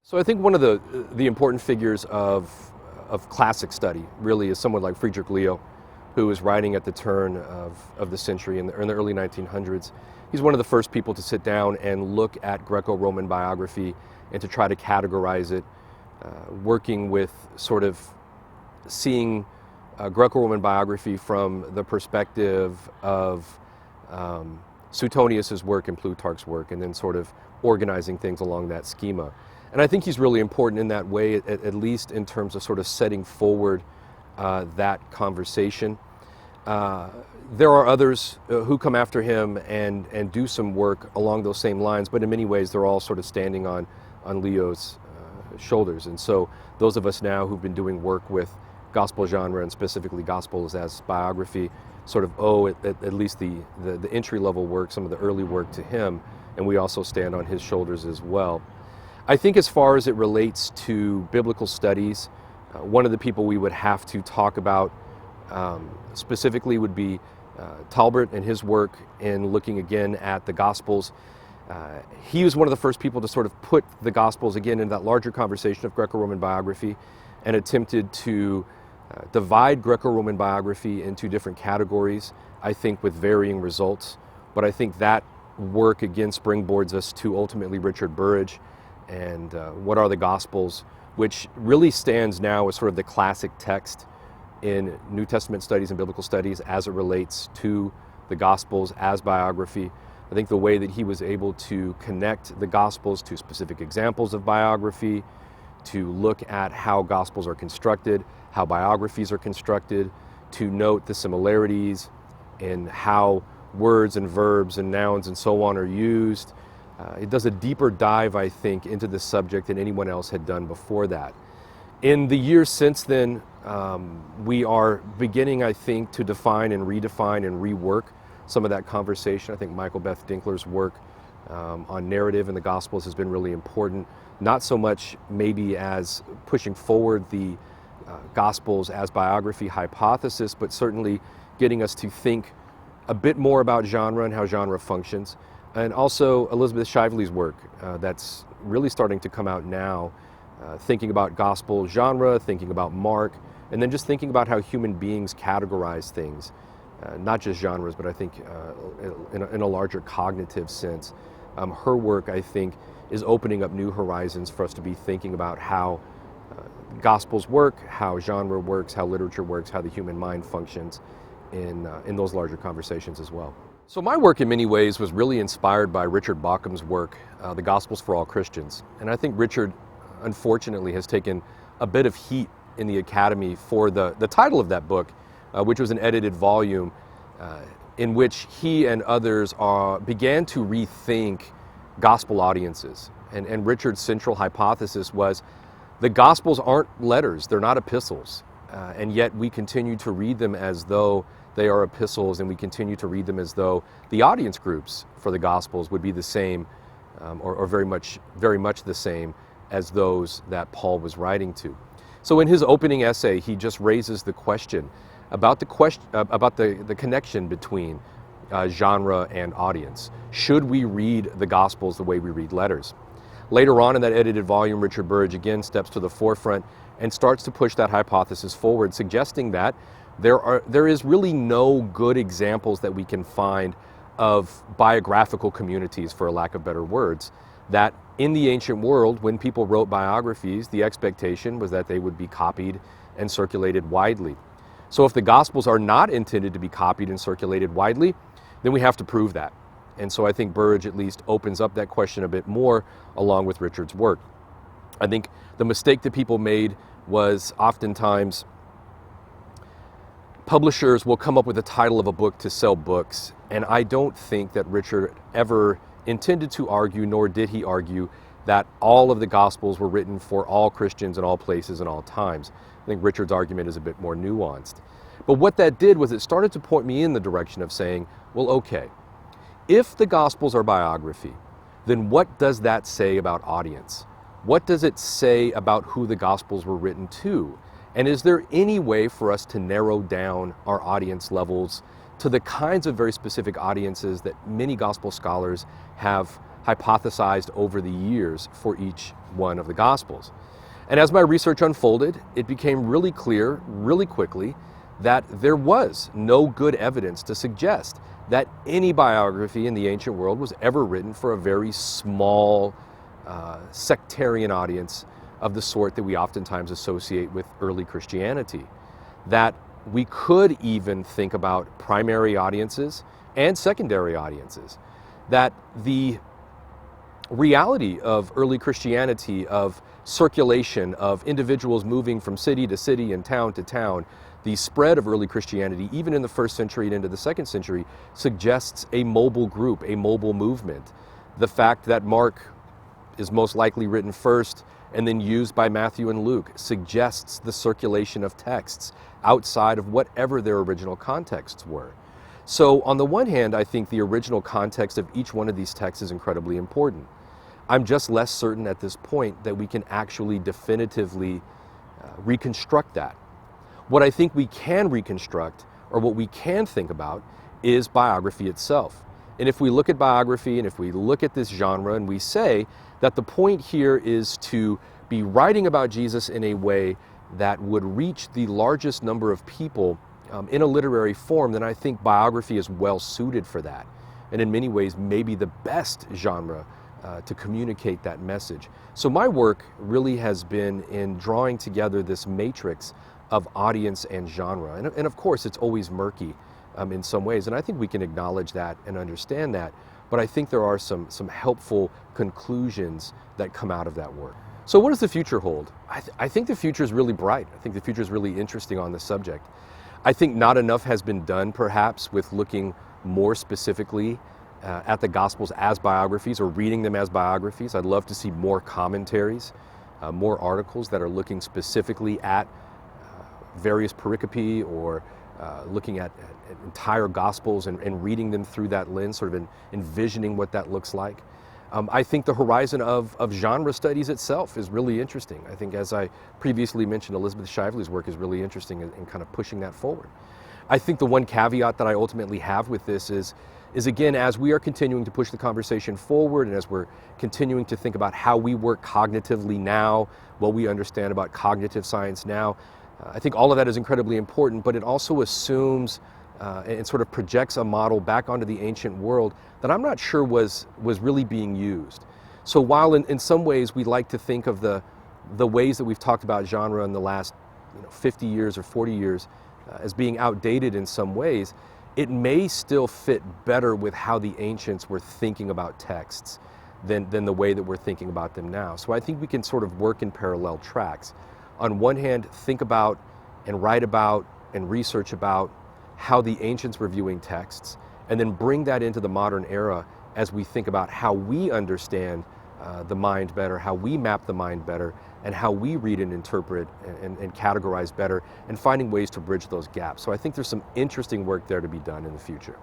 So I think one of the important figures of classic study really is someone like Friedrich Leo, who was writing at the turn of the century in the early 1900s. He's one of the first people to sit down and look at Greco-Roman biography and to try to categorize it, working with sort of seeing Greco-Roman biography from the perspective of Suetonius's work and Plutarch's work, and then sort of organizing things along that schema. And I think he's really important in that way, at least in terms of sort of setting forward that conversation. There are others who come after him and do some work along those same lines, but in many ways they're all sort of standing on Leo's shoulders. And so those of us now who've been doing work with gospel genre and specifically gospels as biography sort of owe at least the entry-level work, some of the early work to him, and we also stand on his shoulders as well. I think as far as it relates to biblical studies, one of the people we would have to talk about specifically would be Talbert and his work in looking again at the Gospels. He was one of the first people to sort of put the Gospels again in that larger conversation of Greco-Roman biography and attempted to divide Greco-Roman biography into different categories, I think with varying results. But I think that work again springboards us to ultimately Richard Burridge and What Are the Gospels, which really stands now as sort of the classic text in New Testament studies and biblical studies as it relates to the Gospels as biography. I think the way that he was able to connect the Gospels to specific examples of biography, to look at how Gospels are constructed, how biographies are constructed, to note the similarities in how words and verbs and nouns and so on are used. It does a deeper dive, I think, into the subject than anyone else had done before that. In the years since then, we are beginning, I think, to define and redefine and rework some of that conversation. I think Michael Beth Dinkler's work on narrative in the Gospels has been really important, not so much maybe as pushing forward the Gospels as biography hypothesis, but certainly getting us to think a bit more about genre and how genre functions. And also Elizabeth Shively's work that's really starting to come out now, thinking about gospel genre, thinking about Mark, and then just thinking about how human beings categorize things, not just genres, but I think in a larger cognitive sense. Her work, I think, is opening up new horizons for us to be thinking about how gospels work, how genre works, how literature works, how the human mind functions in those larger conversations as well. So my work in many ways was really inspired by Richard Bauckham's work, The Gospels for All Christians. And I think Richard, unfortunately, has taken a bit of heat in the Academy for the title of that book, which was an edited volume in which he and others began to rethink gospel audiences. And Richard's central hypothesis was the Gospels aren't letters, they're not epistles, and yet we continue to read them as though they are epistles, and we continue to read them as though the audience groups for the Gospels would be the same, or very much the same as those that Paul was writing to. So in his opening essay, he just raises the question about the connection between genre and audience. Should we read the Gospels the way we read letters? Later on in that edited volume, Richard Burridge again steps to the forefront and starts to push that hypothesis forward, suggesting that there is really no good examples that we can find of biographical communities, for a lack of better words, that in the ancient world, when people wrote biographies, the expectation was that they would be copied and circulated widely. So if the Gospels are not intended to be copied and circulated widely, then we have to prove that. And so I think Burridge at least opens up that question a bit more along with Richard's work. I think the mistake that people made was oftentimes publishers will come up with the title of a book to sell books, and I don't think that Richard ever intended to argue, nor did he argue, that all of the Gospels were written for all Christians in all places and all times. I think Richard's argument is a bit more nuanced. But what that did was it started to point me in the direction of saying, well, okay, if the Gospels are biography, then what does that say about audience? What does it say about who the Gospels were written to? And is there any way for us to narrow down our audience levels to the kinds of very specific audiences that many gospel scholars have hypothesized over the years for each one of the Gospels. And as my research unfolded, it became really clear, really quickly, that there was no good evidence to suggest that any biography in the ancient world was ever written for a very small, sectarian audience of the sort that we oftentimes associate with early Christianity. That we could even think about primary audiences and secondary audiences. That the reality of early Christianity, of circulation, of individuals moving from city to city and town to town, the spread of early Christianity, even in the first century and into the second century, suggests a mobile group, a mobile movement. The fact that Mark is most likely written first and then used by Matthew and Luke suggests the circulation of texts outside of whatever their original contexts were. So on the one hand, I think the original context of each one of these texts is incredibly important. I'm just less certain at this point that we can actually definitively reconstruct that. What I think we can reconstruct, or what we can think about, is biography itself. And if we look at biography and if we look at this genre and we say that the point here is to be writing about Jesus in a way that would reach the largest number of people in a literary form, then I think biography is well suited for that. And in many ways, maybe the best genre to communicate that message. So my work really has been in drawing together this matrix of audience and genre. And of course, it's always murky in some ways. And I think we can acknowledge that and understand that. But I think there are some helpful conclusions that come out of that work. So what does the future hold? I think the future is really bright. I think the future is really interesting on this subject. I think not enough has been done, perhaps, with looking more specifically at the Gospels as biographies or reading them as biographies. I'd love to see more commentaries, more articles that are looking specifically at various pericope or looking at entire Gospels and reading them through that lens, sort of envisioning what that looks like. I think the horizon of genre studies itself is really interesting. I think, as I previously mentioned, Elizabeth Shively's work is really interesting in kind of pushing that forward. I think the one caveat that I ultimately have with this is again, as we are continuing to push the conversation forward and as we're continuing to think about how we work cognitively now, what we understand about cognitive science now, I think all of that is incredibly important, but it also assumes and sort of projects a model back onto the ancient world that I'm not sure was really being used. So while in some ways we like to think of the ways that we've talked about genre in the last 50 years or 40 years as being outdated in some ways, it may still fit better with how the ancients were thinking about texts than the way that we're thinking about them now. So I think we can sort of work in parallel tracks. On one hand, think about and write about and research about how the ancients were viewing texts, and then bring that into the modern era as we think about how we understand the mind better, how we map the mind better, and how we read and interpret and categorize better, and finding ways to bridge those gaps. So I think there's some interesting work there to be done in the future.